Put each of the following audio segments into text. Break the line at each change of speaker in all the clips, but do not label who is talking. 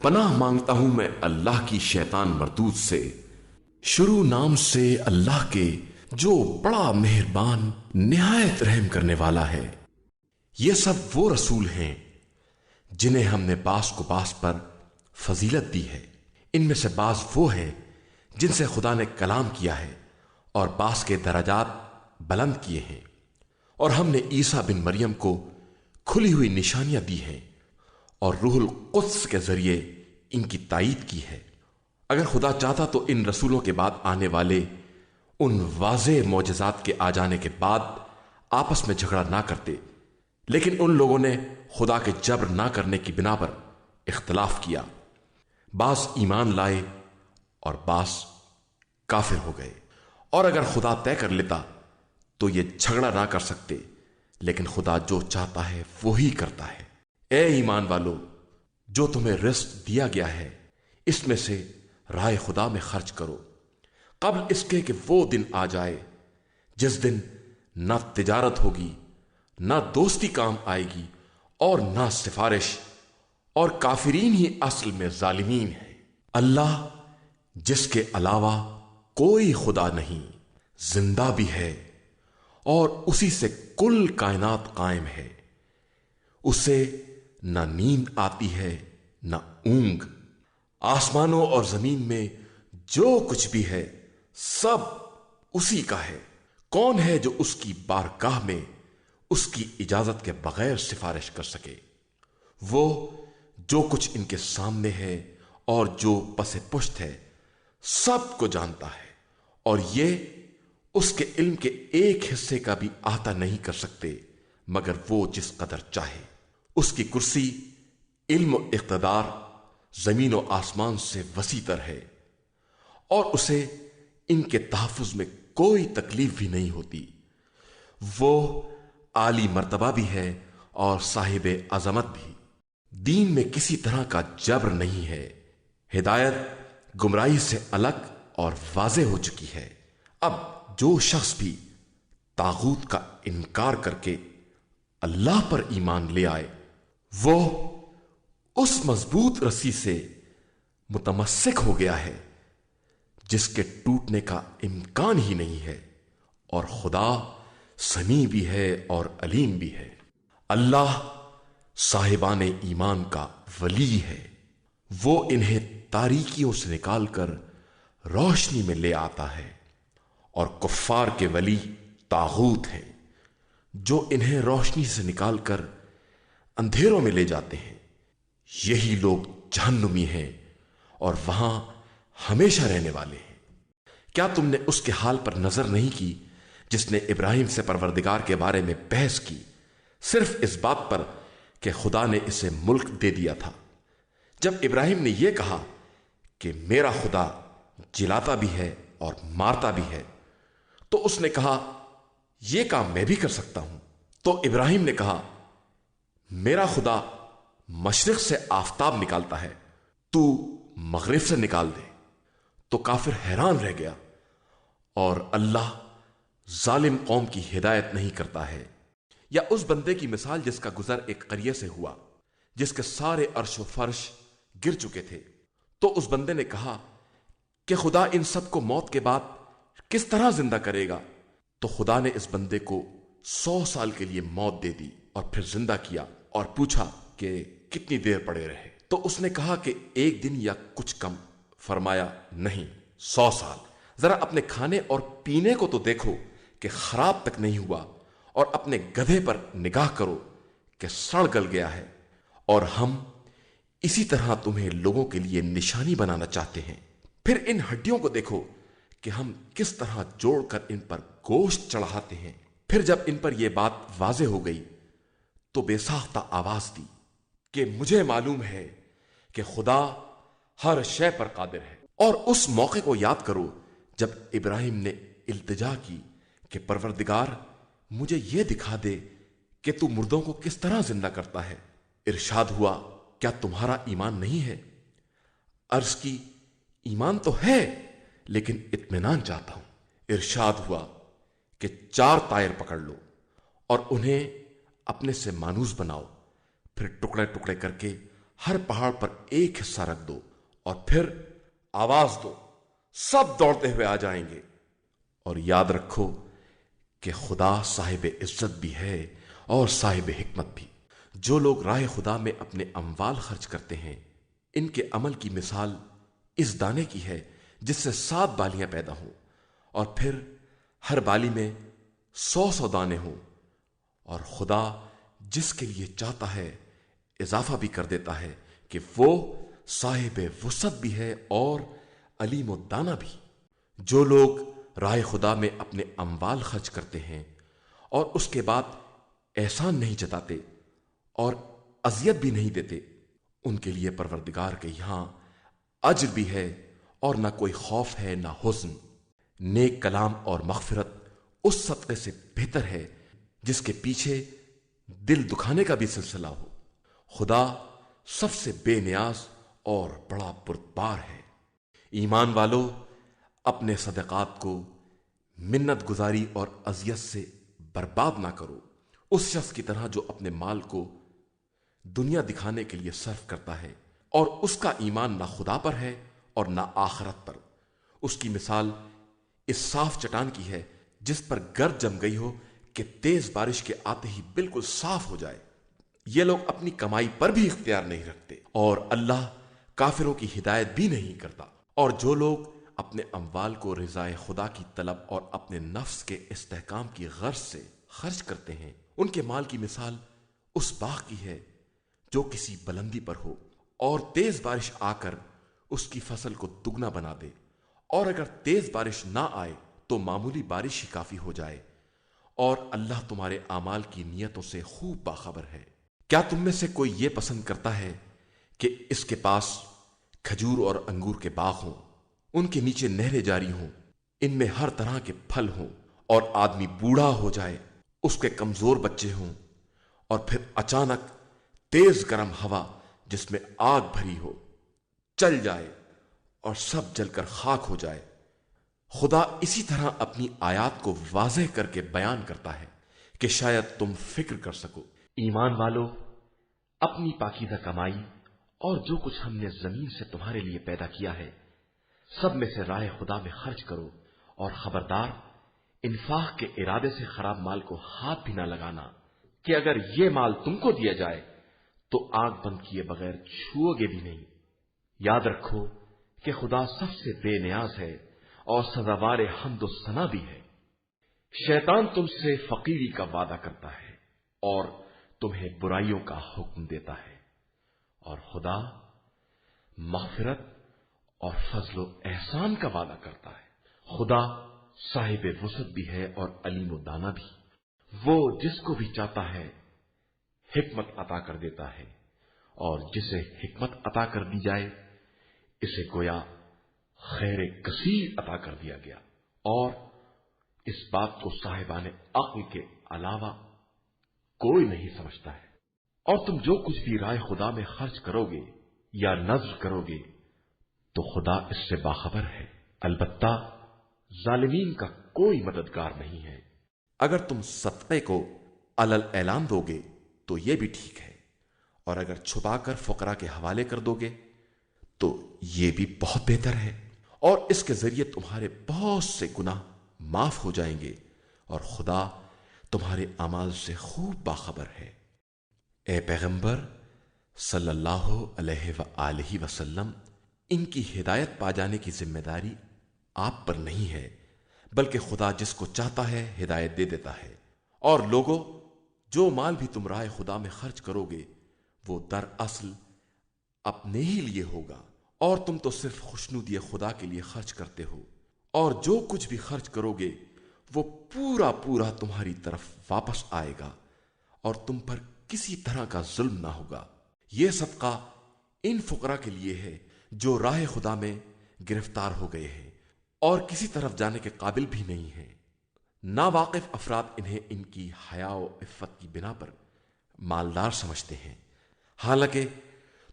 پناہ مانگتا ہوں میں اللہ کی شیطان مردود سے۔ شروع نام سے اللہ کے جو بڑا مہربان نہایت رحم کرنے والا ہے۔ یہ سب وہ رسول ہیں جنہیں ہم نے بعض کو بعض پر فضیلت دی ہے۔ ان میں سے بعض وہ ہیں جن سے خدا نے کلام کیا ہے، اور بعض کے درجات بلند کیے ہیں، اور ہم نے عیسیٰ بن مریم کو کھلی ہوئی نشانیاں دی ہیں، اور روح القدس کے ذریعے ان کی تائید کی ہے۔ اگر خدا چاہتا تو ان رسولوں کے بعد آنے والے ان واضح معجزات کے آ جانے کے بعد آپس میں جھگڑا نہ کرتے، لیکن ان لوگوں نے خدا کے جبر نہ کرنے کی بنا پر اختلاف کیا۔ بعض ایمان لائے اور بعض کافر ہو گئے، اور اگر خدا طے کر لیتا تو یہ جھگڑا نہ کر سکتے، لیکن خدا جو چاہتا ہے وہی کرتا ہے۔ اے ایمان والو، جو تمہیں رزق دیا گیا ہے اس میں سے راہ خدا میں خرچ کرو، قبل اس کے کہ وہ دن آ جائے جس دن نہ تجارت ہوگی، نہ دوستی کام آئے گی، اور نہ سفارش، اور کافرین ہی اصل میں ظالمین ہیں۔ اللہ جس کے علاوہ کوئی خدا نہیں، زندہ بھی ہے، اور اسی سے کل کائنات قائم ہے۔ اسے نہ نیند آتی ہے نہ اونگ۔ آسمانوں اور زمین میں جو کچھ بھی ہے سب اسی کا ہے۔ کون ہے جو اس کی بارگاہ میں اس کی اجازت کے بغیر سفارش کر سکے؟ وہ جو کچھ ان کے سامنے ہے اور جو پس پشت ہے سب کو جانتا ہے، اور یہ اس کے علم کے ایک حصے کا بھی احاطہ نہیں کر سکتے مگر وہ جس قدر چاہے۔ اس کی کرسی علم و اقتدار زمین و آسمان سے وسیع تر ہے، اور اسے ان کے تحفظ میں کوئی تکلیف بھی نہیں ہوتی۔ وہ عالی مرتبہ بھی ہے اور صاحب عظمت بھی۔ دین میں کسی طرح کا جبر نہیں ہے۔ ہدایت گمراہی سے الگ اور واضح ہو چکی ہے۔ اب جو شخص بھی طاغوت کا انکار کر کے اللہ پر ایمان لے آئے، وہ اس مضبوط رسی سے متمسک ہو گیا ہے جس کے ٹوٹنے کا امکان ہی نہیں ہے، اور خدا سمیع بھی ہے اور علیم بھی ہے۔ اللہ صاحبان ایمان کا ولی ہے۔ وہ انہیں تاریکیوں سے نکال کر روشنی میں لے آتا ہے، اور کفار کے ولی طاغوت ہیں جو انہیں روشنی سے نکال کر اندھیروں میں لے جاتے ہیں۔ یہی لوگ جہنمی ہیں اور وہاں ہمیشہ رہنے والے ہیں۔ کیا تم نے اس کے حال پر نظر نہیں کی جس نے ابراہیم سے پروردگار کے بارے میں بحث کی، صرف اس بات پر کہ خدا نے اسے ملک دے دیا تھا؟ جب ابراہیم نے یہ کہا کہ میرا خدا جلاتا بھی ہے اور مارتا بھی ہے، تو اس نے کہا یہ کام میں بھی کر سکتا ہوں۔ تو ابراہیم نے کہا میرا خدا مشرق سے آفتاب نکالتا ہے، تو مغرب سے نکال دے۔ تو کافر حیران رہ گیا، اور اللہ ظالم قوم کی ہدایت نہیں کرتا ہے۔ یا اس بندے کی مثال جس کا گزر ایک قریے سے ہوا، جس کے سارے عرش و فرش گر چکے تھے۔ تو اس بندے نے کہا کہ خدا ان سب کو موت کے بعد کس طرح زندہ کرے گا؟ تو خدا نے اس بندے کو 100 سال کے لیے موت دے دی اور پھر زندہ کیا، اور پوچھا کہ کتنی دیر پڑے رہے؟ تو اس نے کہا کہ 1 دن یا کچھ کم۔ فرمایا نہیں، 100 سال۔ ذرا اپنے کھانے اور پینے کو تو دیکھو کہ خراب تک نہیں ہوا، اور اپنے گدھے پر نگاہ کرو کہ سڑ گل گیا ہے۔ اور ہم اسی طرح تمہیں لوگوں کے لیے نشانی بنانا چاہتے ہیں۔ پھر ان ہڈیوں کو دیکھو کہ ہم کس طرح جوڑ کر ان پر گوشت چڑھاتے ہیں۔ پھر جب ان پر یہ بات واضح ہو گئی تو بے ساختہ آواز دی کہ مجھے معلوم ہے کہ خدا ہر شے پر قادر ہے۔ اور اس موقع کو یاد کرو جب ابراہیم نے التجا کی کہ پروردگار مجھے یہ دکھا دے کہ تو مردوں کو کس طرح زندہ کرتا ہے۔ ارشاد ہوا کیا تمہارا ایمان نہیں ہے؟ عرض کی ایمان تو ہے لیکن اطمینان چاہتا ہوں۔ ارشاد ہوا کہ 4 طائر پکڑ لو اور انہیں اپنے سے مانوس بناؤ، پھر ٹکڑے ٹکڑے کر کے ہر پہاڑ پر ایک حصہ رکھ دو اور پھر آواز دو، سب دوڑتے ہوئے آ جائیں گے۔ اور یاد رکھو کہ خدا صاحب عزت بھی ہے اور صاحب حکمت بھی۔ جو لوگ راہ خدا میں اپنے اموال خرچ کرتے ہیں، ان کے عمل کی مثال اس دانے کی ہے جس سے 7 بالیاں پیدا ہوں اور پھر ہر بالی میں 100 دانے ہوں، اور خدا جس کے لیے چاہتا ہے اضافہ بھی کر دیتا ہے کہ وہ صاحب وسعت بھی ہے اور علیم و دانا بھی۔ جو لوگ راہ خدا میں اپنے اموال خرچ کرتے ہیں اور اس کے بعد احسان نہیں جتاتے اور اذیت بھی نہیں دیتے، ان کے لیے پروردگار کے یہاں اجر بھی ہے اور نہ کوئی خوف ہے نہ حزن۔ نیک کلام اور مغفرت اس صدقے سے بہتر ہے جس کے پیچھے دل دکھانے کا بھی سلسلہ ہو۔ خدا سب سے بے نیاز اور بڑا پربار ہے۔ ایمان والو، اپنے صدقات کو منت گزاری اور اذیت سے برباد نہ کرو، اس شخص کی طرح جو اپنے مال کو دنیا دکھانے کے لیے صرف کرتا ہے اور اس کا ایمان نہ خدا پر ہے اور نہ آخرت پر۔ اس کی مثال اس صاف چٹان کی ہے جس پر گرد جم گئی ہو کہ تیز بارش کے آتے ہی بالکل صاف ہو جائے۔ یہ لوگ اپنی کمائی پر بھی اختیار نہیں رکھتے اور اللہ کافروں کی ہدایت بھی نہیں کرتا۔ اور جو لوگ اپنے اموال کو رضائے خدا کی طلب اور اپنے نفس کے استحکام کی غرض سے خرچ کرتے ہیں، ان کے مال کی مثال اس باغ کی ہے جو کسی بلندی پر ہو اور تیز بارش آ کر اس کی فصل کو دگنا بنا دے، اور اگر تیز بارش نہ آئے تو معمولی بارش ہی کافی ہو جائے، اور اللہ تمہارے اعمال کی نیتوں سے خوب باخبر ہے۔ کیا تم میں سے کوئی یہ پسند کرتا ہے کہ اس کے پاس کھجور اور انگور کے باغ ہوں، ان کے نیچے نہریں جاری ہوں، ان میں ہر طرح کے پھل ہوں، اور آدمی بوڑھا ہو جائے، اس کے کمزور بچے ہوں، اور پھر اچانک تیز گرم ہوا جس میں آگ بھری ہو چل جائے اور سب جل کر خاک ہو جائے؟ خدا اسی طرح اپنی آیات کو واضح کر کے بیان کرتا ہے کہ شاید تم فکر کر سکو۔ ایمان والو، اپنی پاکیزہ کمائی اور جو کچھ ہم نے زمین سے تمہارے لیے پیدا کیا ہے سب میں سے راہ خدا میں خرچ کرو، اور خبردار انفاق کے ارادے سے خراب مال کو ہاتھ بھی نہ لگانا کہ اگر یہ مال تم کو دیا جائے تو آنکھ بند کیے بغیر چھو گے بھی نہیں۔ یاد رکھو کہ خدا سب سے بے نیاز ہے اور سزاوار حمد و ثنا بھی ہے۔ شیطان تم سے فقیری کا وعدہ کرتا ہے اور تمہیں برائیوں کا حکم دیتا ہے، اور خدا مغفرت اور فضل و احسان کا وعدہ کرتا ہے۔ خدا صاحب وسعت بھی ہے اور علیم و دانا بھی۔ وہ جس کو بھی چاہتا ہے حکمت عطا کر دیتا ہے، اور جسے حکمت عطا کر دی جائے اسے گویا خیر کثیر عطا کر دیا گیا، اور اس بات کو صاحبان عقل کے علاوہ کوئی نہیں سمجھتا ہے۔ اور تم جو کچھ بھی رائے خدا میں خرچ کرو گے یا نذر کرو گے تو خدا اس سے باخبر ہے، البتہ ظالمین کا کوئی مددگار نہیں ہے۔ اگر تم صدقے کو علل اعلان دو گے تو یہ بھی ٹھیک ہے، اور اگر چھپا کر فقراء کے حوالے کر دو گے تو یہ بھی بہت بہتر ہے، اور اس کے ذریعے تمہارے بہت سے گناہ معاف ہو جائیں گے، اور خدا تمہارے اعمال سے خوب باخبر ہے۔ اے پیغمبر صلی اللہ علیہ وآلہ وسلم، ان کی ہدایت پا جانے کی ذمہ داری آپ پر نہیں ہے، بلکہ خدا جس کو چاہتا ہے ہدایت دے دیتا ہے۔ اور لوگوں، جو مال بھی تم راہ خدا میں خرچ کرو گے وہ دراصل اپنے ہی لیے ہوگا، اور تم تو صرف خوشنودی خدا کے لیے خرچ کرتے ہو، اور جو کچھ بھی خرچ کرو گے وہ پورا پورا تمہاری طرف واپس آئے گا، اور تم پر کسی طرح کا ظلم نہ ہوگا۔ یہ صدقہ ان فقراء کے لیے ہے جو راہ خدا میں گرفتار ہو گئے ہیں اور کسی طرف جانے کے قابل بھی نہیں ہیں۔ ناواقف افراد انہیں ان کی حیا و عفت کی بنا پر مالدار سمجھتے ہیں، حالانکہ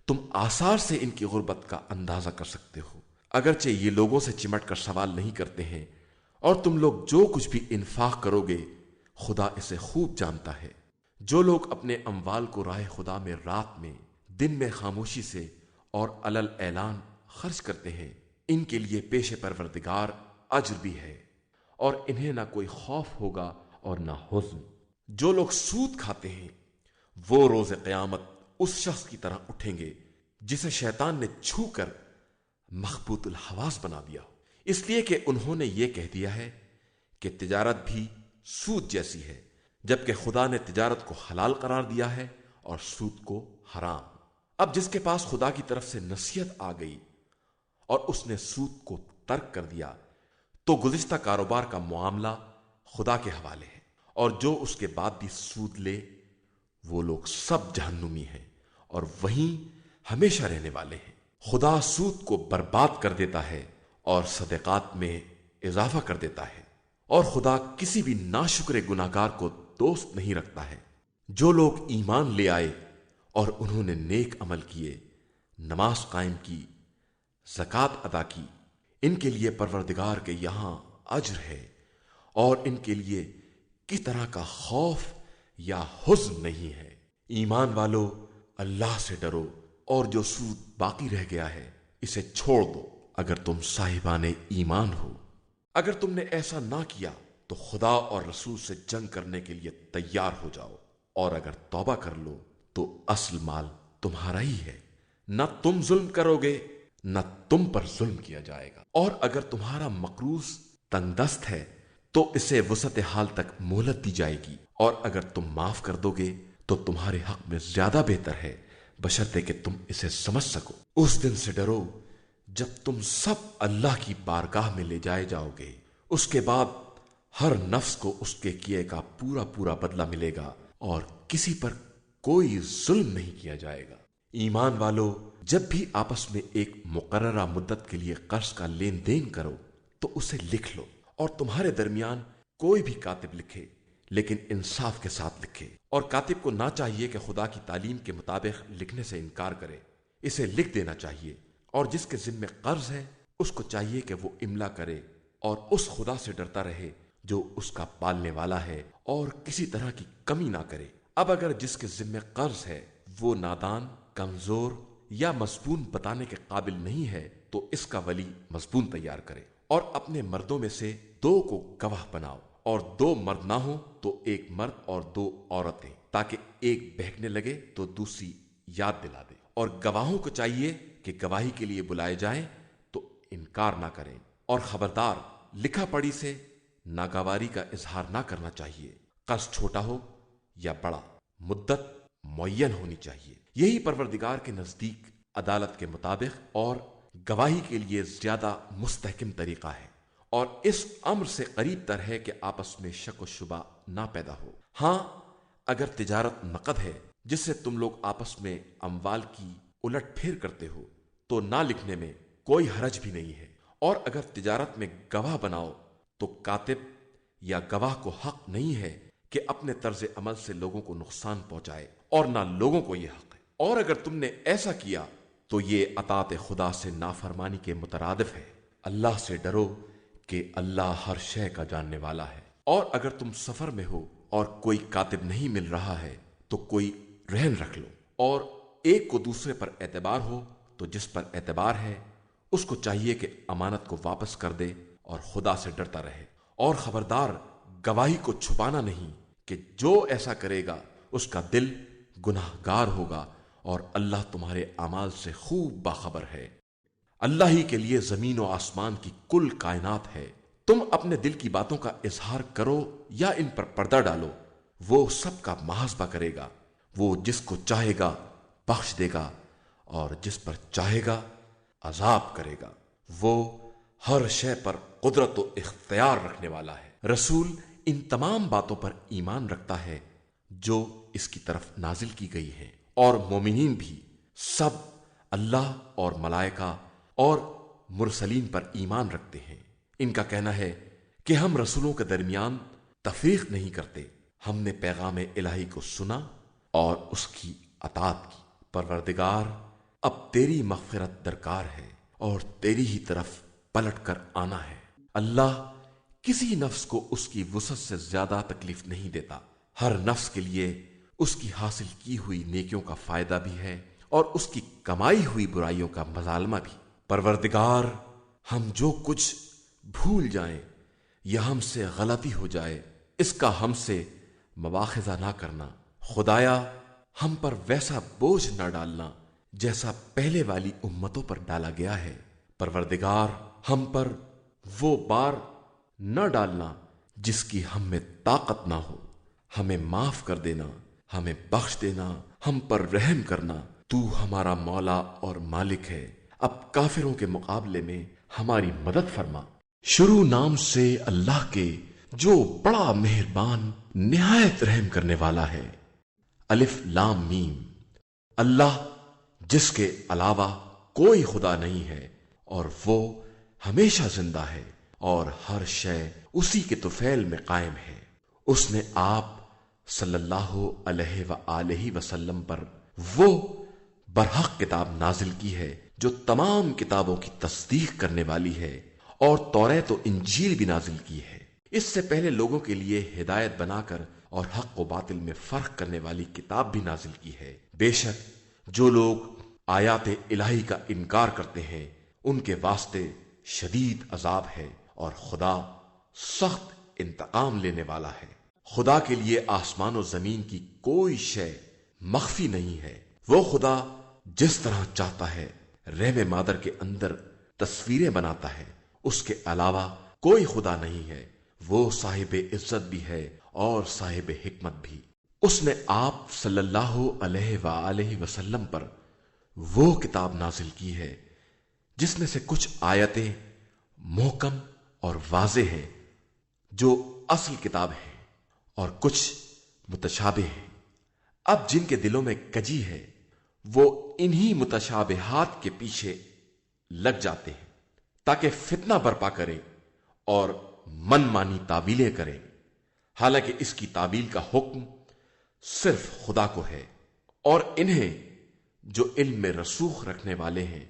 تم آثار سے ان کی غربت کا اندازہ کر سکتے ہو۔ اگرچہ یہ لوگوں سے چمٹ کر سوال نہیں کرتے ہیں، اور تم لوگ جو کچھ بھی انفاق کرو گے خدا اسے خوب جانتا ہے۔ جو لوگ اپنے اموال کو راہ خدا میں رات میں دن میں خاموشی سے اور علل اعلان خرچ کرتے ہیں، ان کے لیے پیش پروردگار اجر بھی ہے، اور انہیں نہ کوئی خوف ہوگا اور نہ حزن۔ جو لوگ سود کھاتے ہیں وہ روز قیامت اس شخص کی طرح اٹھیں گے جسے شیطان نے چھو کر مخبوط الحواس بنا دیا ہو، اس لیے کہ انہوں نے یہ کہہ دیا ہے کہ تجارت بھی سود جیسی ہے، جبکہ خدا نے تجارت کو حلال قرار دیا ہے اور سود کو حرام۔ اب جس کے پاس خدا کی طرف سے نصیحت آ گئی اور اس نے سود کو ترک کر دیا تو گزشتہ کاروبار کا معاملہ خدا کے حوالے ہے، اور جو اس کے بعد بھی سود لے وہ لوگ سب جہنمی ہیں اور وہیں ہمیشہ رہنے والے ہیں۔ خدا سود کو برباد کر دیتا ہے اور صدقات میں اضافہ کر دیتا ہے، اور خدا کسی بھی ناشکر گناہگار کو دوست نہیں رکھتا ہے۔ جو لوگ ایمان لے آئے اور انہوں نے نیک عمل کیے، نماز قائم کی، زکوٰۃ ادا کی، ان کے لیے پروردگار کے یہاں اجر ہے، اور ان کے لیے کس طرح کا خوف یا حزن نہیں ہے۔ ایمان والو، اللہ سے ڈرو، اور جو سود باقی رہ گیا ہے اسے چھوڑ دو اگر تم صاحبان ایمان ہو۔ اگر تم نے ایسا نہ کیا تو خدا اور رسول سے جنگ کرنے کے لیے تیار ہو جاؤ، اور اگر توبہ کر لو تو اصل مال تمہارا ہی ہے، نہ تم ظلم کرو گے نہ تم پر ظلم کیا جائے گا۔ اور اگر تمہارا مقروض تنگ دست ہے تو اسے وسعت حال تک مہلت دی جائے گی، اور اگر تم معاف کر دو گے تو تمہارے حق میں زیادہ بہتر ہے، بشرطے کہ تم اسے سمجھ سکو۔ اس دن سے ڈرو جب تم سب اللہ کی بارگاہ میں لے جائے جاؤ گے، اس کے بعد ہر نفس کو اس کے کیے کا پورا پورا بدلہ ملے گا، اور کسی پر کوئی ظلم نہیں کیا جائے گا۔ ایمان والو، جب بھی آپس میں ایک مقررہ مدت کے لیے قرض کا لین دین کرو تو اسے لکھ لو، اور تمہارے درمیان کوئی بھی کاتب لکھے، لیکن انصاف کے ساتھ لکھے۔ اور کاتب کو نہ چاہیے کہ خدا کی تعلیم کے مطابق لکھنے سے انکار کرے، اسے لکھ دینا چاہیے۔ اور جس کے ذمہ قرض ہے اس کو چاہیے کہ وہ املا کرے اور اس خدا سے ڈرتا رہے جو اس کا پالنے والا ہے، اور کسی طرح کی کمی نہ کرے۔ اب اگر جس کے ذمہ قرض ہے وہ نادان، کمزور یا مضمون بتانے کے قابل نہیں ہے تو اس کا ولی مضمون تیار کرے، اور اپنے مردوں میں سے 2 کو گواہ بناؤ، اور 2 مرد نہ ہو تو 1 مرد اور 2 عورتیں، تاکہ ایک بہکنے لگے تو دوسری یاد دلا دے۔ اور گواہوں کو چاہیے کہ گواہی کے لیے بلائے جائیں تو انکار نہ کریں، اور خبردار لکھا پڑھی سے ناگواری کا اظہار نہ کرنا چاہیے، قرض چھوٹا ہو یا بڑا، مدت معین ہونی چاہیے۔ یہی پروردگار کے نزدیک عدالت کے مطابق اور گواہی کے لیے زیادہ مستحکم طریقہ ہے، اور اس امر سے قریب تر ہے کہ آپس میں شک و شبہ نہ پیدا ہو۔ ہاں، اگر تجارت نقد ہے جس سے تم لوگ آپس میں اموال کی الٹ پھیر کرتے ہو تو نہ لکھنے میں کوئی حرج بھی نہیں ہے۔ اور اگر تجارت میں گواہ بناؤ تو کاتب یا گواہ کو حق نہیں ہے کہ اپنے طرز عمل سے لوگوں کو نقصان پہنچائے، اور نہ لوگوں کو یہ حق ہے۔ اور اگر تم نے ایسا کیا تو یہ اطاعت خدا سے نافرمانی کے مترادف ہے۔ اللہ سے ڈرو کہ اللہ ہر شے کا جاننے والا ہے۔ اور اگر تم سفر میں ہو اور کوئی کاتب نہیں مل رہا ہے تو کوئی رہن رکھ لو، اور ایک کو دوسرے پر اعتبار ہو تو جس پر اعتبار ہے اس کو چاہیے کہ امانت کو واپس کر دے اور خدا سے ڈرتا رہے۔ اور خبردار، گواہی کو چھپانا نہیں، کہ جو ایسا کرے گا اس کا دل گناہ گار ہوگا، اور اللہ تمہارے اعمال سے خوب باخبر ہے۔ اللہ ہی کے لیے زمین و آسمان کی کل کائنات ہے۔ تم اپنے دل کی باتوں کا اظہار کرو یا ان پر پردہ ڈالو، وہ سب کا محاسبہ کرے گا۔ وہ جس کو چاہے گا بخش دے گا، اور جس پر چاہے گا عذاب کرے گا۔ وہ ہر شے پر قدرت و اختیار رکھنے والا ہے۔ رسول ان تمام باتوں پر ایمان رکھتا ہے جو اس کی طرف نازل کی گئی ہیں، اور مومنین بھی سب اللہ اور ملائکہ اور مرسلین پر ایمان رکھتے ہیں۔ ان کا کہنا ہے کہ ہم رسولوں کے درمیان تفریق نہیں کرتے، ہم نے پیغام الہی کو سنا اور اس کی اطاعت کی۔ پروردگار، اب تیری مغفرت درکار ہے اور تیری ہی طرف پلٹ کر آنا ہے۔ اللہ کسی نفس کو اس کی وسعت سے زیادہ تکلیف نہیں دیتا۔ ہر نفس کے لیے اس کی حاصل کی ہوئی نیکیوں کا فائدہ بھی ہے اور اس کی کمائی ہوئی برائیوں کا مظالمہ بھی۔ پروردگار، ہم جو کچھ بھول جائیں یا ہم سے غلطی ہو جائے اس کا ہم سے مواخذہ نہ کرنا۔ خدایا، ہم پر ویسا بوجھ نہ ڈالنا جیسا پہلے والی امتوں پر ڈالا گیا ہے۔ پروردگار، ہم پر وہ بار نہ ڈالنا جس کی ہم میں طاقت نہ ہو۔ ہمیں معاف کر دینا، ہمیں بخش دینا، ہم پر رحم کرنا۔ تو ہمارا مولا اور مالک ہے، اب کافروں کے مقابلے میں ہماری مدد فرما۔ شروع نام سے اللہ کے جو بڑا مہربان نہایت رحم کرنے والا ہے۔ الف لام میم۔ اللہ جس کے علاوہ کوئی خدا نہیں ہے اور وہ ہمیشہ زندہ ہے اور ہر شے اسی کے طفیل میں قائم ہے۔ اس نے آپ صلی اللہ علیہ وآلہ وسلم پر وہ برحق کتاب نازل کی ہے جو تمام کتابوں کی تصدیق کرنے والی ہے، اور توریت و انجیل بھی نازل کی ہے۔ اس سے پہلے لوگوں کے لیے ہدایت بنا کر اور حق و باطل میں فرق کرنے والی کتاب بھی نازل کی ہے۔ بے شک جو لوگ آیات الہی کا انکار کرتے ہیں ان کے واسطے شدید عذاب ہے، اور خدا سخت انتقام لینے والا ہے۔ خدا کے لیے آسمان و زمین کی کوئی شے مخفی نہیں ہے۔ وہ خدا جس طرح چاہتا ہے رحم مادر کے اندر تصویریں بناتا ہے، اس کے علاوہ کوئی خدا نہیں ہے۔ وہ صاحب عزت بھی ہے اور صاحب حکمت بھی۔ اس نے آپ صلی اللہ علیہ وآلہ وسلم پر وہ کتاب نازل کی ہے جس میں سے کچھ آیتیں محکم اور واضح ہیں جو اصل کتاب ہے، اور کچھ متشابہ ہیں۔ اب جن کے دلوں میں کجی ہے وہ انہی متشابہات کے پیچھے لگ جاتے ہیں تاکہ فتنہ برپا کرے اور من مانی تعویلیں کرے، حالانکہ اس کی تعویل کا حکم صرف خدا کو ہے، اور انہیں جو علم میں رسوخ رکھنے والے ہیں،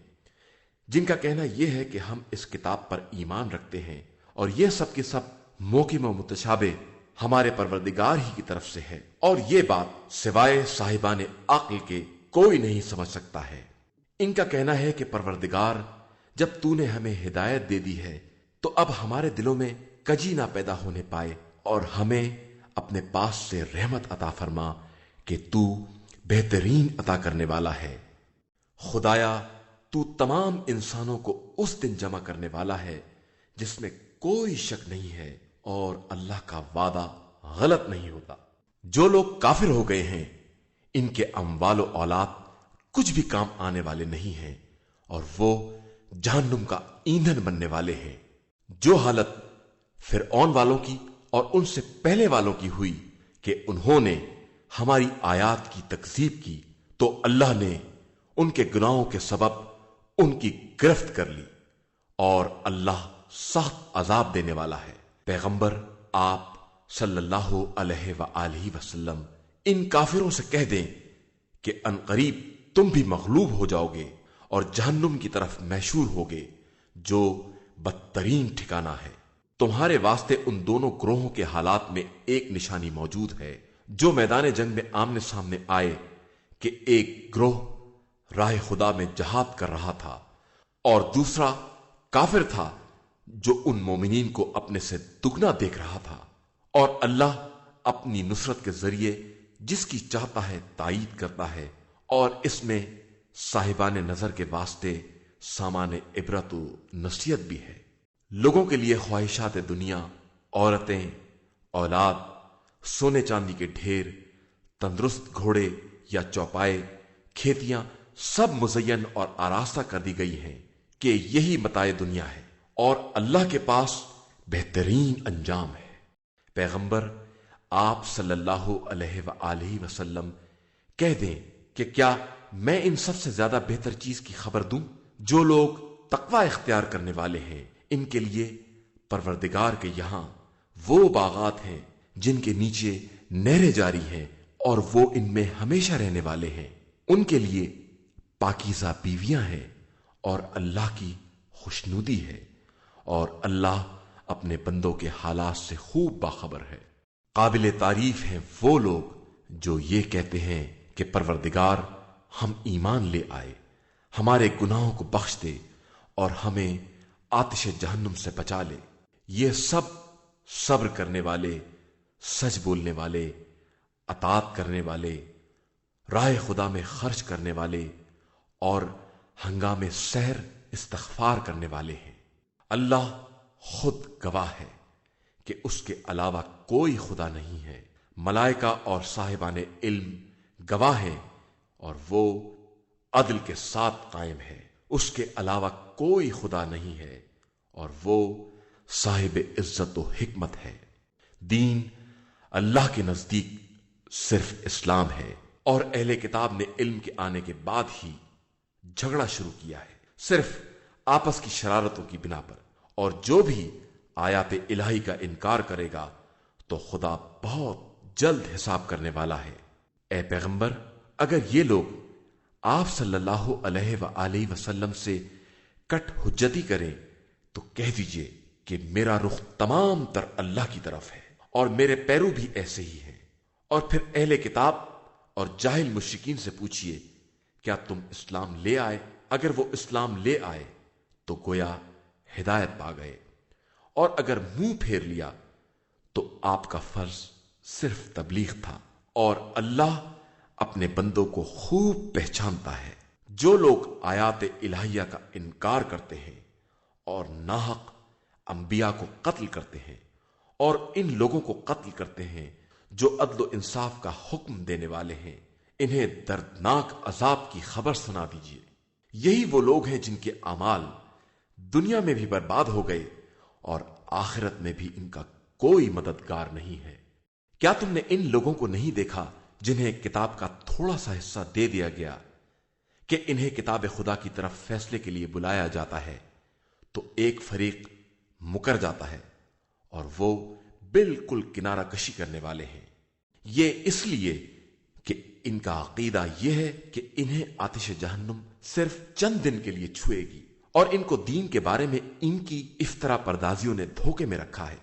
جن کا کہنا یہ ہے کہ ہم اس کتاب پر ایمان رکھتے ہیں اور یہ سب کے سب محکم و متشابہ ہمارے پروردگار ہی کی طرف سے ہے، اور یہ بات سوائے صاحبان عقل کے کوئی نہیں سمجھ سکتا ہے۔ ان کا کہنا ہے کہ پروردگار، جب تو نے ہمیں ہدایت دے دی ہے تو اب ہمارے دلوں میں کجی نہ پیدا ہونے پائے، اور ہمیں اپنے پاس سے رحمت عطا فرما کہ تو بہترین عطا کرنے والا ہے۔ خدایا، تو تمام انسانوں کو اس دن جمع کرنے والا ہے جس میں کوئی شک نہیں ہے، اور اللہ کا وعدہ غلط نہیں ہوتا۔ جو لوگ کافر ہو گئے ہیں ان کے اموال و اولاد کچھ بھی کام آنے والے نہیں ہیں، اور وہ جہنم کا ایندھن بننے والے ہیں۔ جو حالت فرعون والوں کی اور ان سے پہلے والوں کی ہوئی کہ انہوں نے ہماری آیات کی تکذیب کی، تو اللہ نے ان کے گناہوں کے سبب ان کی گرفت کر لی، اور اللہ سخت عذاب دینے والا ہے۔ پیغمبر آپ صلی اللہ علیہ وآلہ وسلم ان کافروں سے کہہ دیں کہ عنقریب تم بھی مغلوب ہو جاؤ گے اور جہنم کی طرف محشور ہوگے، جو بدترین ٹھکانہ ہے۔ تمہارے واسطے ان دونوں گروہوں کے حالات میں ایک نشانی موجود ہے۔ جو میدان جنگ میں آمنے سامنے آئے کہ ایک گروہ راہ خدا میں جہاد کر رہا تھا اور دوسرا کافر تھا جو ان مومنین کو اپنے سے دگنا دیکھ رہا تھا، اور اللہ اپنی نصرت کے ذریعے جس کی چاہتا ہے تائید کرتا ہے، اور اس میں صاحبان نظر کے واسطے سامان عبرت و نصیحت بھی ہے۔ لوگوں کے لیے خواہشات دنیا، عورتیں، اولاد، سونے چاندی کے ڈھیر، تندرست گھوڑے یا چوپائے، کھیتیاں سب مزین اور آراستہ کر دی گئی ہیں کہ یہی متاع دنیا ہے، اور اللہ کے پاس بہترین انجام ہے۔ پیغمبر آپ صلی اللہ علیہ وآلہ وسلم کہہ دیں کہ کیا میں ان سب سے زیادہ بہتر چیز کی خبر دوں؟ جو لوگ تقوی اختیار کرنے والے ہیں ان کے لیے پروردگار کے یہاں وہ باغات ہیں جن کے نیچے نہریں جاری ہیں، اور وہ ان میں ہمیشہ رہنے والے ہیں۔ ان کے لیے پاکیزہ بیویاں ہیں، اور اللہ کی خوشنودی ہے، اور اللہ اپنے بندوں کے حالات سے خوب باخبر ہے۔ قابل تعریف ہیں وہ لوگ جو یہ کہتے ہیں کہ پروردگار ہم ایمان لے آئے، ہمارے گناہوں کو بخش دے اور ہمیں آتش جہنم سے بچا لے۔ یہ سب صبر کرنے والے، سچ بولنے والے، اطاعت کرنے والے، راہ خدا میں خرچ کرنے والے اور ہنگامے سحر استغفار کرنے والے ہیں۔ اللہ خود گواہ ہے کہ اس کے علاوہ کوئی خدا نہیں ہے، ملائکہ اور صاحبان علم گواہ ہیں، اور وہ عدل کے ساتھ قائم ہے۔ اس کے علاوہ کوئی خدا نہیں ہے اور وہ صاحب عزت و حکمت ہے۔ دین اللہ کے نزدیک صرف اسلام ہے، اور اہل کتاب نے علم کے آنے کے بعد ہی جھگڑا شروع کیا ہے، صرف آپس کی شرارتوں کی بنا پر۔ اور جو بھی آیات الہی کا انکار کرے گا تو خدا بہت جلد حساب کرنے والا ہے۔ اے پیغمبر، اگر یہ لوگ آپ صلی اللہ علیہ وآلہ وسلم سے کٹ حجتی کریں تو کہہ دیجئے کہ میرا رخ تمام تر اللہ کی طرف ہے اور میرے پیرو بھی ایسے ہی ہیں۔ اور پھر اہل کتاب اور جاہل مشرکین سے پوچھئے، کیا تم اسلام لے آئے؟ اگر وہ اسلام لے آئے تو گویا ہدایت پا گئے، اور اگر منہ پھیر لیا تو آپ کا فرض صرف تبلیغ تھا، اور اللہ اپنے بندوں کو خوب پہچانتا ہے۔ جو لوگ آیات الہیہ کا انکار کرتے ہیں اور ناحق انبیاء کو قتل کرتے ہیں اور ان لوگوں کو قتل کرتے ہیں جو عدل و انصاف کا حکم دینے والے ہیں، انہیں دردناک عذاب کی خبر سنا دیجیے۔ یہی وہ لوگ ہیں جن کے اعمال دنیا میں بھی برباد ہو گئے اور آخرت میں بھی ان کا کوئی مددگار نہیں ہے۔ کیا تم نے ان لوگوں کو نہیں دیکھا جنہیں کتاب کا تھوڑا سا حصہ دے دیا گیا کہ انہیں کتاب خدا کی طرف فیصلے کے لیے بلایا جاتا ہے تو ایک فریق مکر جاتا ہے اور وہ بالکل کنارہ کشی کرنے والے ہیں؟ یہ اس لیے کہ ان کا عقیدہ یہ ہے کہ انہیں آتش جہنم صرف چند دن کے لیے چھوئے گی، اور ان کو دین کے بارے میں ان کی افطرا پردازیوں نے دھوکے میں رکھا ہے۔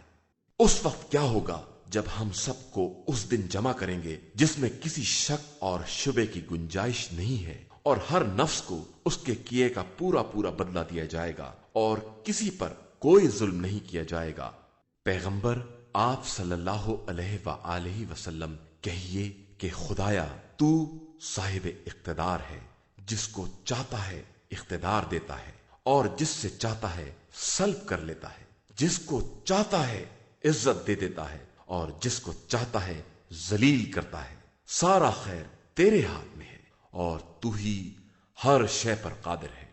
اس وقت کیا ہوگا جب ہم سب کو اس دن جمع کریں گے جس میں کسی شک اور شبے کی گنجائش نہیں ہے، اور ہر نفس کو اس کے کیے کا پورا پورا بدلہ دیا جائے گا، اور کسی پر کوئی ظلم نہیں کیا جائے گا۔ پیغمبر آپ صلی اللہ علیہ وآلہ وسلم کہیے کہ خدایا تو صاحب اقتدار ہے، جس کو چاہتا ہے اقتدار دیتا ہے اور جس سے چاہتا ہے سلب کر لیتا ہے، جس کو چاہتا ہے عزت دے دیتا ہے اور جس کو چاہتا ہے ذلیل کرتا ہے۔ سارا خیر تیرے ہاتھ میں ہے اور تو ہی ہر شے پر قادر ہے۔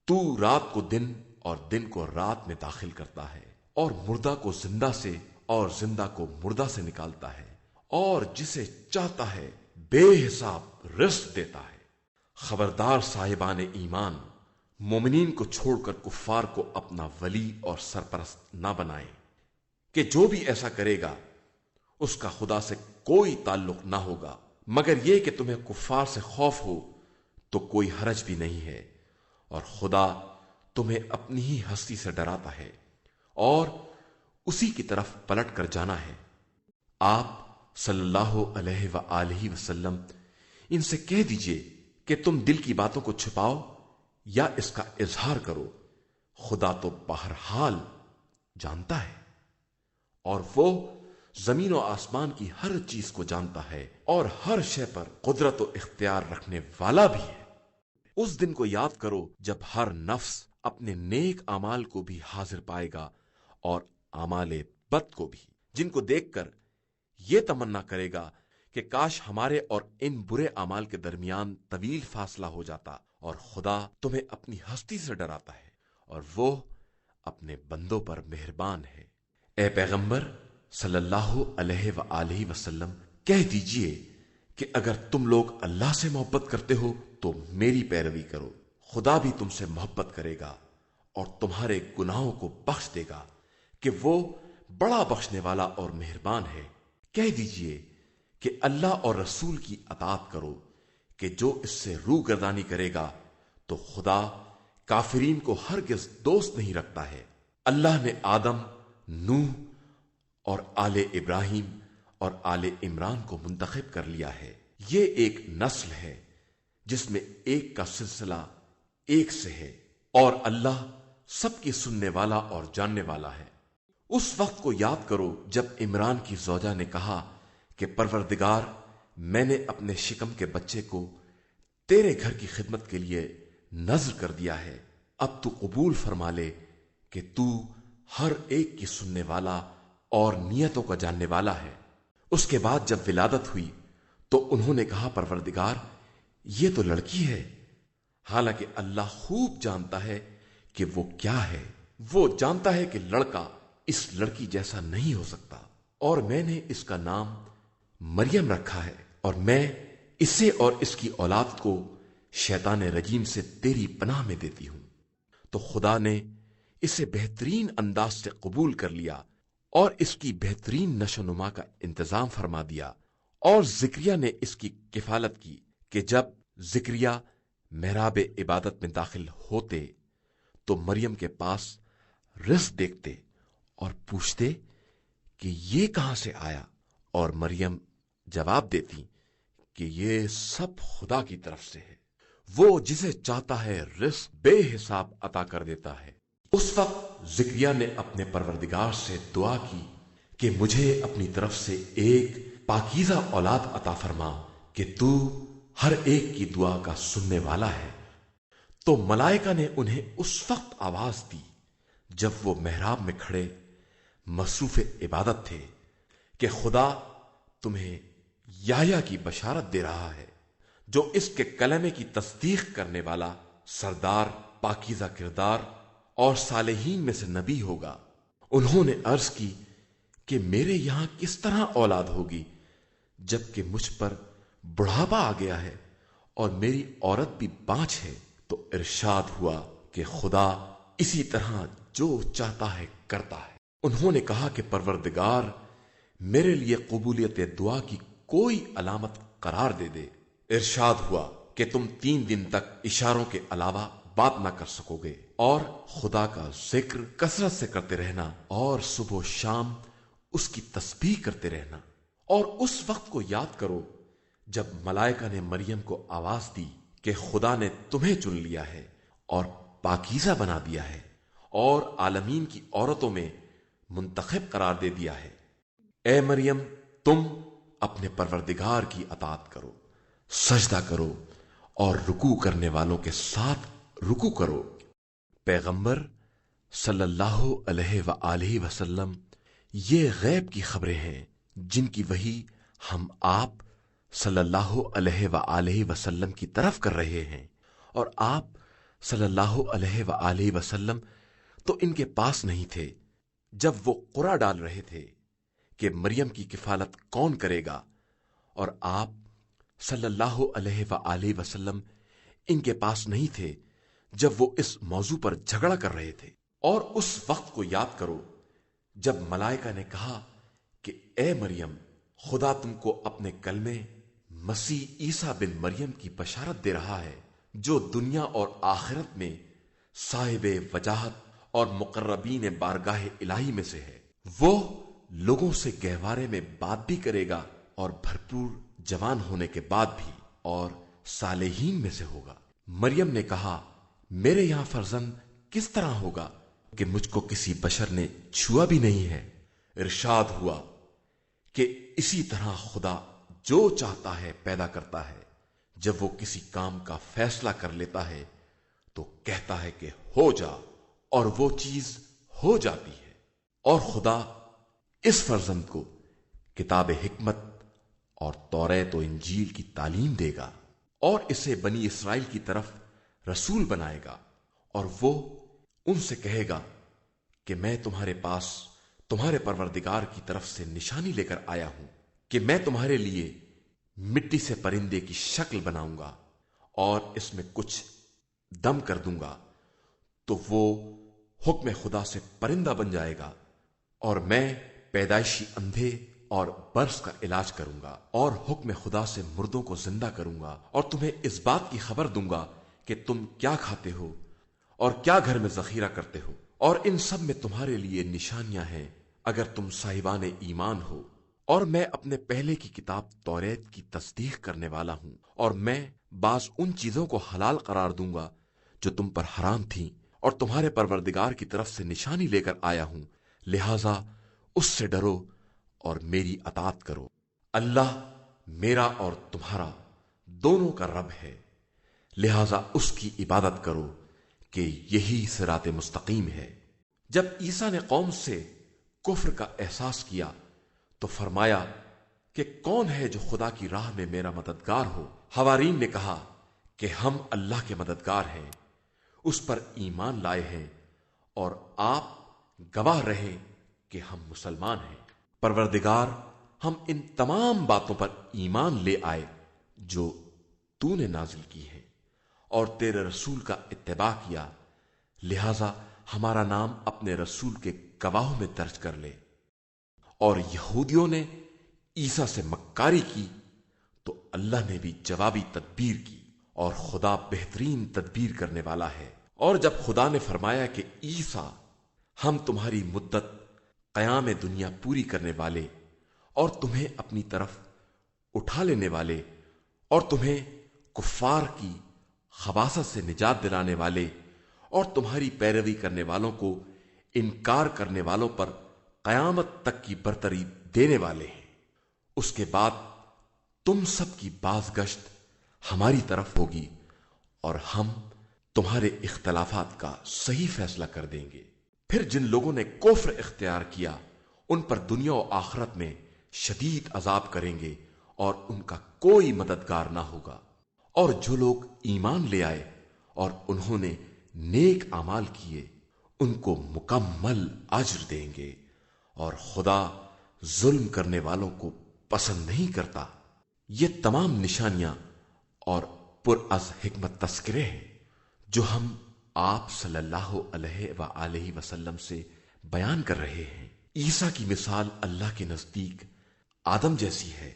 تو رات کو دن اور دن کو رات میں داخل کرتا ہے، اور مردہ کو زندہ سے اور زندہ کو مردہ سے نکالتا ہے، اور جسے چاہتا ہے بے حساب رزق دیتا ہے۔ خبردار صاحبان ایمان، مومنین کو چھوڑ کر کفار کو اپنا ولی اور سرپرست نہ بنائیں، کہ جو بھی ایسا کرے گا اس کا خدا سے کوئی تعلق نہ ہوگا، مگر یہ کہ تمہیں کفار سے خوف ہو تو کوئی حرج بھی نہیں ہے، اور خدا تمہیں اپنی ہی ہستی سے ڈراتا ہے اور اسی کی طرف پلٹ کر جانا ہے۔ آپ صلی اللہ علیہ وآلہ وسلم ان سے کہہ دیجئے کہ تم دل کی باتوں کو چھپاؤ یا اس کا اظہار کرو، خدا تو بہرحال جانتا ہے، اور وہ زمین و آسمان کی ہر چیز کو جانتا ہے اور ہر شے پر قدرت و اختیار رکھنے والا بھی ہے۔ اس دن کو یاد کرو جب ہر نفس اپنے نیک اعمال کو بھی حاضر پائے گا اور اعمال بد کو بھی، جن کو دیکھ کر یہ تمنا کرے گا کہ کاش ہمارے اور ان برے اعمال کے درمیان طویل فاصلہ ہو جاتا، اور خدا تمہیں اپنی ہستی سے ڈراتا ہے اور وہ اپنے بندوں پر مہربان ہے۔ اے پیغمبر صلی اللہ علیہ وآلہ وسلم کہہ دیجئے کہ اگر تم لوگ اللہ سے محبت کرتے ہو تو میری پیروی کرو، خدا بھی تم سے محبت کرے گا اور تمہارے گناہوں کو بخش دے گا کہ وہ بڑا بخشنے والا اور مہربان ہے۔ کہہ دیجئے کہ اللہ اور رسول کی اطاعت کرو، کہ جو اس سے روگردانی کرے گا تو خدا کافرین کو ہرگز دوست نہیں رکھتا ہے۔ اللہ نے آدم، نوح اور آل ابراہیم اور آل عمران کو منتخب کر لیا ہے۔ یہ ایک نسل ہے جس میں ایک کا سلسلہ ایک سے ہے، اور اللہ سب کی سننے والا اور جاننے والا ہے۔ اس وقت کو یاد کرو جب عمران کی زوجہ نے کہا کہ پروردگار، میں نے اپنے شکم کے بچے کو تیرے گھر کی خدمت کے لیے نذر کر دیا ہے، اب تو قبول فرما لے کہ تو ہر ایک کی سننے والا اور نیتوں کا جاننے والا ہے۔ اس کے بعد جب ولادت ہوئی تو انہوں نے کہا پروردگار، یہ تو لڑکی ہے، حالانکہ اللہ خوب جانتا ہے کہ وہ کیا ہے۔ وہ جانتا ہے کہ لڑکا اس لڑکی جیسا نہیں ہو سکتا، اور میں نے اس کا نام مریم رکھا ہے، اور میں اسے اور اس کی اولاد کو شیطان رجیم سے تیری پناہ میں دیتی ہوں۔ تو خدا نے اسے بہترین انداز سے قبول کر لیا اور اس کی بہترین نشو نما کا انتظام فرما دیا، اور زکریا نے اس کی کفالت کی کہ جب زکریا محراب عبادت میں داخل ہوتے تو مریم کے پاس رزق دیکھتے اور پوچھتے کہ یہ کہاں سے آیا، اور مریم جواب دیتی کہ یہ سب خدا کی طرف سے ہے، وہ جسے چاہتا ہے رزق بے حساب عطا کر دیتا ہے۔ اس وقت زکریا نے اپنے پروردگار سے دعا کی کہ مجھے اپنی طرف سے ایک پاکیزہ اولاد عطا فرما کہ تو ہر ایک کی دعا کا سننے والا ہے۔ تو ملائکہ نے انہیں اس وقت آواز دی جب وہ محراب میں کھڑے مصروف عبادت تھے کہ خدا تمہیں یحییٰ کی بشارت دے رہا ہے، جو اس کے کلمے کی تصدیق کرنے والا، سردار، پاکیزہ کردار اور صالحین میں سے نبی ہوگا۔ انہوں نے عرض کی کہ میرے یہاں کس طرح اولاد ہوگی جبکہ مجھ پر بڑھاپا آ گیا ہے اور میری عورت بھی بانجھ ہے؟ تو ارشاد ہوا کہ خدا اسی طرح جو چاہتا ہے کرتا ہے۔ انہوں نے کہا کہ پروردگار، میرے لیے قبولیت دعا کی کوئی علامت قرار دے دے۔ ارشاد ہوا کہ تم 3 دن تک اشاروں کے علاوہ بات نہ کر سکو گے، اور خدا کا ذکر کثرت سے کرتے رہنا، اور صبح و شام اس کی تسبیح کرتے رہنا۔ اور اس وقت کو یاد کرو جب ملائکہ نے مریم کو آواز دی کہ خدا نے تمہیں چن لیا ہے اور پاکیزہ بنا دیا ہے اور عالمین کی عورتوں میں منتخب قرار دے دیا ہے۔ اے مریم، تم اپنے پروردگار کی اطاعت کرو، سجدہ کرو اور رکوع کرنے والوں کے ساتھ رکوع کرو۔ پیغمبر صلی اللہ علیہ وآلہ وسلم، یہ غیب کی خبریں ہیں جن کی وحی ہم آپ صلی اللہ علیہ وآلہ وسلم کی طرف کر رہے ہیں، اور آپ صلی اللہ علیہ وآلہ وسلم تو ان کے پاس نہیں تھے جب وہ قرعہ ڈال رہے تھے کہ مریم کی کفالت کون کرے گا، اور آپ صلی اللہ علیہ وآلہ وسلم ان کے پاس نہیں تھے جب وہ اس موضوع پر جھگڑا کر رہے تھے۔ اور اس وقت کو یاد کرو جب ملائکہ نے کہا کہ اے مریم، خدا تم کو اپنے کلمے مسیح عیسیٰ بن مریم کی بشارت دے رہا ہے، جو دنیا اور آخرت میں صاحب وجاہت اور مقربین بارگاہ الہی میں سے ہے۔ وہ لوگوں سے گہوارے میں بات بھی کرے گا اور بھرپور جوان ہونے کے بعد بھی، اور صالحین میں سے ہوگا۔ مریم نے کہا، میرے یہاں فرزند کس طرح ہوگا کہ مجھ کو کسی بشر نے چھوا بھی نہیں ہے؟ ارشاد ہوا کہ اسی طرح خدا جو چاہتا ہے پیدا کرتا ہے، جب وہ کسی کام کا فیصلہ کر لیتا ہے تو کہتا ہے کہ ہو جا، اور وہ چیز ہو جاتی ہے۔ اور خدا اس فرزند کو کتاب حکمت اور توریت و انجیل کی تعلیم دے گا، اور اسے بنی اسرائیل کی طرف رسول بنائے گا، اور وہ ان سے کہے گا کہ میں تمہارے پاس تمہارے پروردگار کی طرف سے نشانی لے کر آیا ہوں کہ میں تمہارے لیے مٹی سے پرندے کی شکل بناؤں گا اور اس میں کچھ دم کر دوں گا، تو وہ حکم خدا سے پرندہ بن جائے گا، اور میں پیدائشی اندھے اور برس کا علاج کروں گا، اور حکم خدا سے مردوں کو زندہ کروں گا، اور تمہیں اس بات کی خبر دوں گا کہ تم کیا کھاتے ہو اور کیا گھر میں ذخیرہ کرتے ہو، اور ان سب میں تمہارے لیے نشانیاں ہیں اگر تم صاحبان ایمان ہو۔ اور میں اپنے پہلے کی کتاب توریت کی تصدیق کرنے والا ہوں، اور میں بعض ان چیزوں کو حلال قرار دوں گا جو تم پر حرام تھیں، اور تمہارے پروردگار کی طرف سے نشانی لے کر آیا ہوں، لہذا اس سے ڈرو اور میری اطاعت کرو۔ اللہ میرا اور تمہارا دونوں کا رب ہے، لہذا اس کی عبادت کرو کہ یہی صراط مستقیم ہے۔ جب عیسیٰ نے قوم سے کفر کا احساس کیا تو فرمایا کہ کون ہے جو خدا کی راہ میں میرا مددگار ہو؟ حوارین نے کہا کہ ہم اللہ کے مددگار ہیں، اس پر ایمان لائے ہیں، اور آپ گواہ رہے کہ ہم مسلمان ہیں۔ پروردگار، ہم ان تمام باتوں پر ایمان لے آئے جو تو نے نازل کی ہے، اور تیرے رسول کا اتباع کیا، لہذا ہمارا نام اپنے رسول کے گواہوں میں درج کر لے۔ اور یہودیوں نے عیسیٰ سے مکاری کی تو اللہ نے بھی جوابی تدبیر کی، اور خدا بہترین تدبیر کرنے والا ہے۔ اور جب خدا نے فرمایا کہ عیسیٰ، ہم تمہاری مدت قیام دنیا پوری کرنے والے اور تمہیں اپنی طرف اٹھا لینے والے اور تمہیں کفار کی خباثت سے نجات دلانے والے اور تمہاری پیروی کرنے والوں کو انکار کرنے والوں پر قیامت تک کی برتری دینے والے ہیں، اس کے بعد تم سب کی بازگشت ہماری طرف ہوگی اور ہم تمہارے اختلافات کا صحیح فیصلہ کر دیں گے۔ پھر جن لوگوں نے کفر اختیار کیا ان پر دنیا و آخرت میں شدید عذاب کریں گے اور ان کا کوئی مددگار نہ ہوگا۔ اور جو لوگ ایمان لے آئے اور انہوں نے نیک اعمال کیے ان کو مکمل اجر دیں گے، اور خدا ظلم کرنے والوں کو پسند نہیں کرتا۔ یہ تمام نشانیاں اور پر از حکمت تذکرے ہیں جو ہم آپ صلی اللہ علیہ وآلہ وسلم سے بیان کر رہے ہیں۔ عیسیٰ کی مثال اللہ کے نزدیک آدم جیسی ہے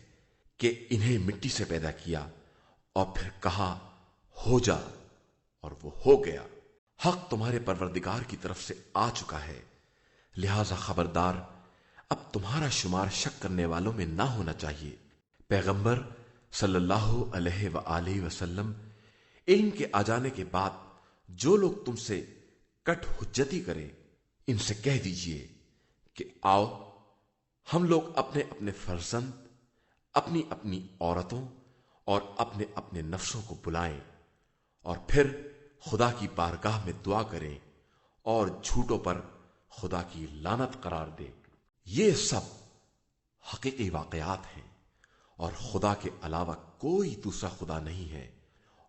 کہ انہیں مٹی سے پیدا کیا اور پھر کہا ہو جا، اور وہ ہو گیا۔ حق تمہارے پروردگار کی طرف سے آ چکا ہے، لہذا خبردار، اب تمہارا شمار شک کرنے والوں میں نہ ہونا چاہیے۔ پیغمبر صلی اللہ علیہ وآلہ وسلم، علم کے آ جانے کے بعد جو لوگ تم سے کٹ حجتی کریں ان سے کہہ دیجئے کہ آؤ ہم لوگ اپنے اپنے فرزند، اپنی اپنی عورتوں اور اپنے اپنے نفسوں کو بلائیں اور پھر خدا کی بارگاہ میں دعا کریں اور جھوٹوں پر خدا کی لعنت قرار دیں۔ یہ سب حقیقی واقعات ہیں، اور خدا کے علاوہ کوئی دوسرا خدا نہیں ہے،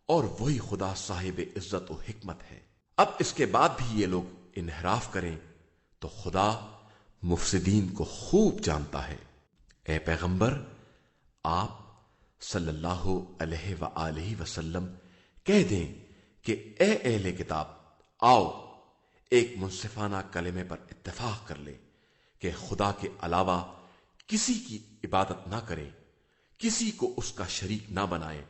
اور وہی خدا صاحب عزت و حکمت ہے۔ اب اس کے بعد بھی یہ لوگ انحراف کریں تو خدا مفسدین کو خوب جانتا ہے۔ اے پیغمبر، آپ صلی اللہ علیہ وآلہ وسلم کہہ دیں کہ اے اہل کتاب، آؤ ایک منصفانہ کلمے پر اتفاق کر لیں کہ خدا کے علاوہ کسی کی عبادت نہ کریں، کسی کو اس کا شریک نہ بنائیں،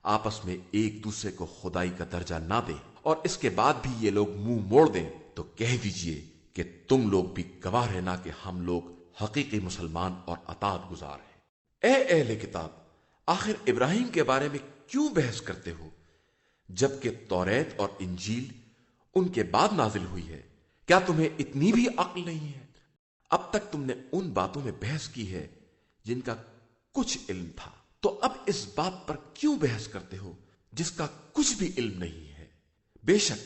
آپس میں ایک دوسرے کو خدائی کا درجہ نہ دیں۔ اور اس کے بعد بھی یہ لوگ منہ موڑ دیں تو کہہ دیجئے کہ تم لوگ بھی گواہ رہنا کہ ہم لوگ حقیقی مسلمان اور اطاعت گزار ہیں۔ اے اہل کتاب، آخر ابراہیم کے بارے میں کیوں بحث کرتے ہو جبکہ توریت اور انجیل ان کے بعد نازل ہوئی ہے؟ کیا تمہیں اتنی بھی عقل نہیں ہے؟ اب تک تم نے ان باتوں میں بحث کی ہے جن کا کچھ علم تھا، تو اب اس بات پر کیوں بحث کرتے ہو جس کا کچھ بھی علم نہیں ہے؟ بے شک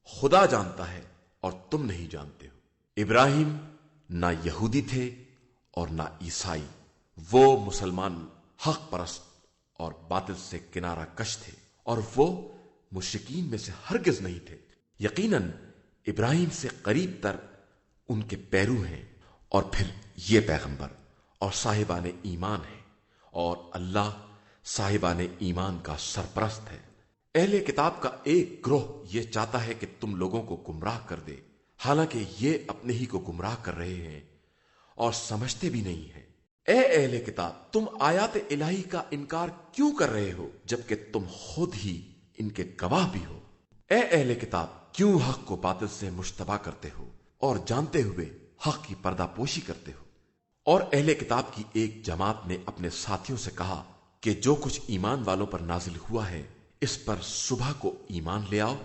خدا جانتا ہے اور تم نہیں جانتے ہو۔ ابراہیم نہ یہودی تھے اور نہ عیسائی، وہ مسلمان حق پرست اور باطل سے کنارہ کش تھے، اور وہ مشرکین میں سے ہرگز نہیں تھے۔ یقیناً ابراہیم سے قریب تر ان کے پیرو ہیں، اور پھر یہ پیغمبر اور صاحبان ایمان ہیں، اور اللہ صاحبان ایمان کا سرپرست ہے۔ اہل کتاب کا ایک گروہ یہ چاہتا ہے کہ تم لوگوں کو گمراہ کر دے، حالانکہ یہ اپنے ہی کو گمراہ کر رہے ہیں اور سمجھتے بھی نہیں ہیں۔ اے اہل کتاب، تم آیات الہی کا انکار کیوں کر رہے ہو جبکہ تم خود ہی ان کے گواہ بھی ہو؟ اے اہل کتاب، کیوں حق کو باطل سے مشتبہ کرتے ہو اور جانتے ہوئے حق کی پردہ پوشی کرتے ہو؟ اور اہل کتاب کی ایک جماعت نے اپنے ساتھیوں سے کہا کہ جو کچھ ایمان والوں پر نازل ہوا ہے اس پر صبح کو ایمان لے آؤ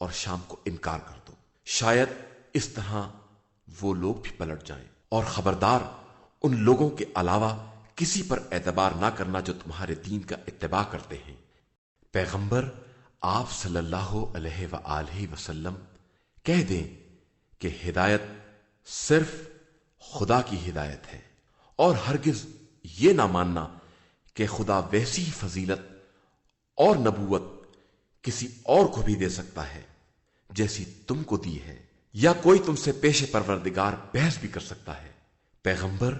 اور شام کو انکار کر دو، شاید اس طرح وہ لوگ بھی پلٹ جائیں، اور خبردار ان لوگوں کے علاوہ کسی پر اعتبار نہ کرنا جو تمہارے دین کا اتباع کرتے ہیں۔ پیغمبر آپ صلی اللہ علیہ وآلہ وسلم کہہ دیں کہ ہدایت صرف خدا کی ہدایت ہے، اور ہرگز یہ نہ ماننا کہ خدا ویسی ہی فضیلت اور نبوت کسی اور کو بھی دے سکتا ہے جیسی تم کو دی ہے، یا کوئی تم سے پیش پروردگار بحث بھی کر سکتا ہے۔ پیغمبر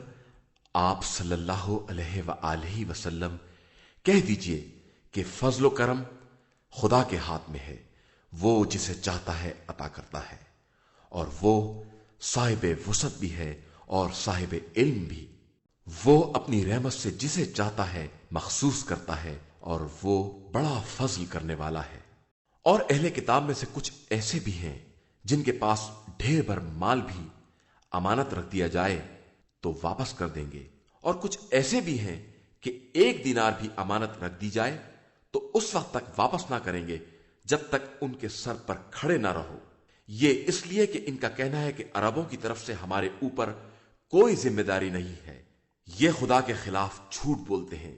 آپ صلی اللہ علیہ وآلہ وسلم کہہ دیجئے کہ فضل و کرم خدا کے ہاتھ میں ہے، وہ جسے چاہتا ہے عطا کرتا ہے، اور وہ صاحب وسعت بھی ہے اور صاحب علم بھی۔ وہ اپنی رحمت سے جسے چاہتا ہے مخصوص کرتا ہے، اور وہ بڑا فضل کرنے والا ہے۔ اور اہل کتاب میں سے کچھ ایسے بھی ہیں جن کے پاس ڈھیر بھر مال بھی امانت رکھ دیا جائے تو واپس کر دیں گے، اور کچھ ایسے بھی ہیں کہ 1 دینار بھی امانت رکھ دی جائے تو اس وقت تک واپس نہ کریں گے جب تک ان کے سر پر کھڑے نہ رہو۔ یہ اس لیے کہ ان کا کہنا ہے کہ عربوں کی طرف سے ہمارے اوپر کوئی ذمہ داری نہیں ہے۔ یہ خدا کے خلاف جھوٹ بولتے ہیں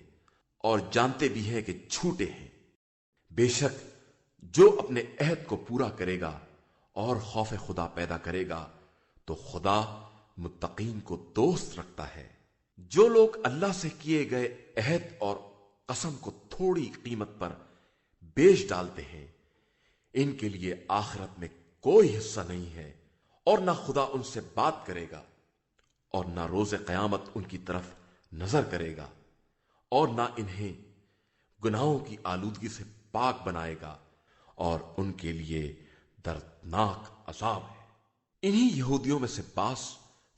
اور جانتے بھی ہیں کہ جھوٹے ہیں۔ بے شک جو اپنے عہد کو پورا کرے گا اور خوف خدا پیدا کرے گا تو خدا متقین کو دوست رکھتا ہے۔ جو لوگ اللہ سے کیے گئے عہد اور قسم کو تھوڑی قیمت پر بیچ ڈالتے ہیں، ان کے لیے آخرت میں کوئی حصہ نہیں ہے، اور نہ خدا ان سے بات کرے گا، اور نہ روز قیامت ان کی طرف نظر کرے گا، اور نہ انہیں گناہوں کی آلودگی سے پاک بنائے گا، اور ان کے لیے دردناک عذاب ہے۔ انہی یہودیوں میں سے بعض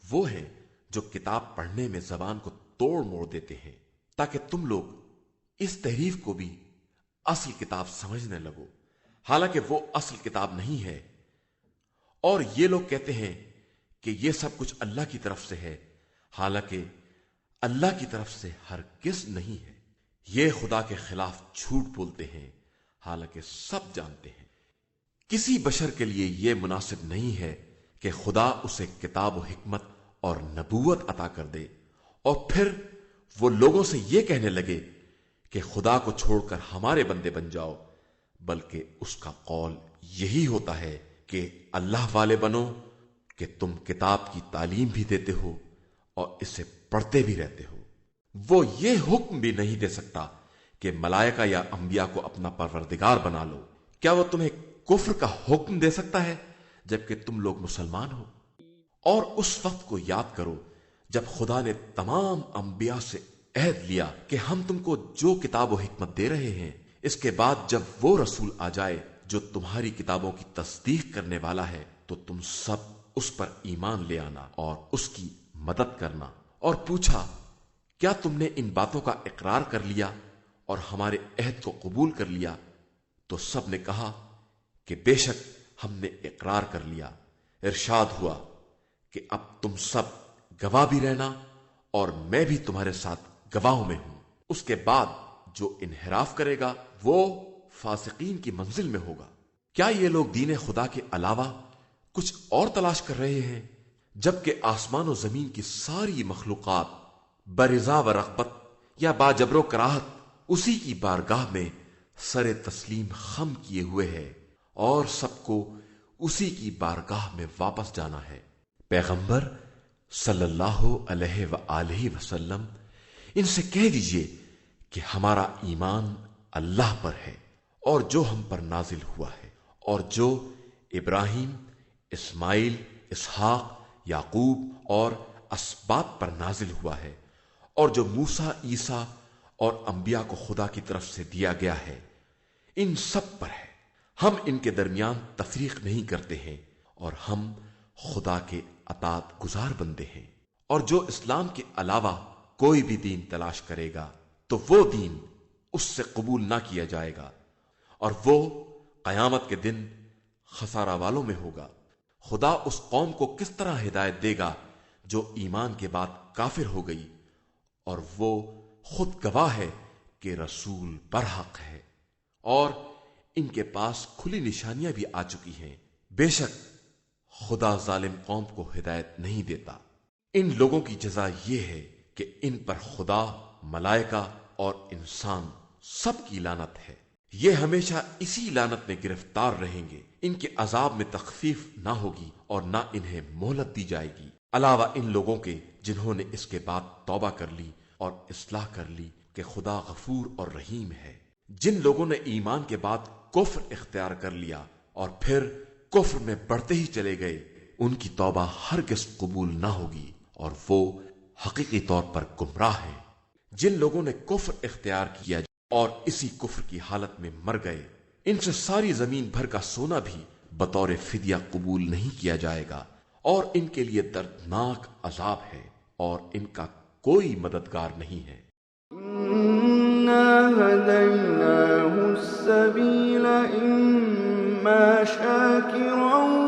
وہ ہیں جو کتاب پڑھنے میں زبان کو توڑ موڑ دیتے ہیں تاکہ تم لوگ اس تحریف کو بھی اصل کتاب سمجھنے لگو، حالانکہ وہ اصل کتاب نہیں ہے۔ اور یہ لوگ کہتے ہیں کہ یہ سب کچھ اللہ کی طرف سے ہے، حالانکہ اللہ کی طرف سے ہرگز نہیں ہے۔ یہ خدا کے خلاف جھوٹ بولتے ہیں، حالانکہ سب جانتے ہیں۔ کسی بشر کے لیے یہ مناسب نہیں ہے کہ خدا اسے کتاب و حکمت اور نبوت عطا کر دے، اور پھر وہ لوگوں سے یہ کہنے لگے کہ خدا کو چھوڑ کر ہمارے بندے بن جاؤ، بلکہ اس کا قول یہی ہوتا ہے کہ اللہ والے بنو کہ تم کتاب کی تعلیم بھی دیتے ہو اور اسے پڑھتے بھی رہتے ہو۔ وہ یہ حکم بھی نہیں دے سکتا کہ ملائکہ یا انبیاء کو اپنا پروردگار بنا لو۔ کیا وہ تمہیں کفر کا حکم دے سکتا ہے جبکہ تم لوگ مسلمان ہو؟ اور اس وقت کو یاد کرو جب خدا نے تمام انبیاء سے عہد لیا کہ ہم تم کو جو کتاب و حکمت دے رہے ہیں، اس کے بعد جب وہ رسول آ جائے جو تمہاری کتابوں کی تصدیق کرنے والا ہے تو تم سب اس پر ایمان لے آنا اور اس کی مدد کرنا۔ اور پوچھا کیا تم نے ان باتوں کا اقرار کر لیا اور ہمارے عہد کو قبول کر لیا؟ تو سب نے کہا کہ بے شک ہم نے اقرار کر لیا۔ ارشاد ہوا کہ اب تم سب گواہ بھی رہنا اور میں بھی تمہارے ساتھ گواہوں میں ہوں۔ اس کے بعد جو انحراف کرے گا وہ فاسقین کی منزل میں ہوگا۔ کیا یہ لوگ دین خدا کے علاوہ کچھ اور تلاش کر رہے ہیں جبکہ آسمان و زمین کی ساری مخلوقات برضا و رغبت یا باجبر و کراہت اسی کی بارگاہ میں سر تسلیم خم کیے ہوئے ہے، اور سب کو اسی کی بارگاہ میں واپس جانا ہے۔ پیغمبر صلی اللہ علیہ وآلہ وسلم ان سے کہہ دیجئے کہ ہمارا ایمان اللہ پر ہے اور جو ہم پر نازل ہوا ہے، اور جو ابراہیم، اسماعیل، اسحاق، یعقوب اور اسباط پر نازل ہوا ہے، اور جو موسیٰ، عیسیٰ اور انبیاء کو خدا کی طرف سے دیا گیا ہے، ان سب پر ہے۔ ہم ان کے درمیان تفریق نہیں کرتے ہیں، اور ہم خدا کے اطاعت گزار بندے ہیں۔ اور جو اسلام کے علاوہ کوئی بھی دین تلاش کرے گا تو وہ دین اس سے قبول نہ کیا جائے گا، اور وہ قیامت کے دن خسارہ والوں میں ہوگا۔ خدا اس قوم کو کس طرح ہدایت دے گا جو ایمان کے بعد کافر ہو گئی، اور وہ خود گواہ ہے کہ رسول برحق ہے، اور ان کے پاس کھلی نشانیاں بھی آ چکی ہیں۔ بے شک خدا ظالم قوم کو ہدایت نہیں دیتا۔ ان لوگوں کی جزا یہ ہے کہ ان پر خدا، ملائکہ اور انسان سب کی لعنت ہے۔ یہ ہمیشہ اسی لعنت میں گرفتار رہیں گے۔ ان کے عذاب میں تخفیف نہ ہوگی اور نہ انہیں مہلت دی جائے گی، علاوہ ان لوگوں کے جنہوں نے اس کے بعد توبہ کر لی اور اصلاح کر لی کہ خدا غفور اور رحیم ہے۔ جن لوگوں نے ایمان کے بعد کفر اختیار کر لیا اور پھر کفر میں بڑھتے ہی چلے گئے، ان کی توبہ ہرگز قبول نہ ہوگی اور وہ حقیقی طور پر گمراہ ہیں۔ جن لوگوں نے کفر اختیار کیا اور اسی کفر کی حالت میں مر گئے، ان سے ساری زمین بھر کا سونا بھی بطور فدیہ قبول نہیں کیا جائے گا، اور ان کے لیے دردناک عذاب ہے، اور ان کا کوئی مددگار نہیں ہے۔
إِنَّا هَدَيْنَاهُ السَّبِيلَ إِمَّا شَاكِرًا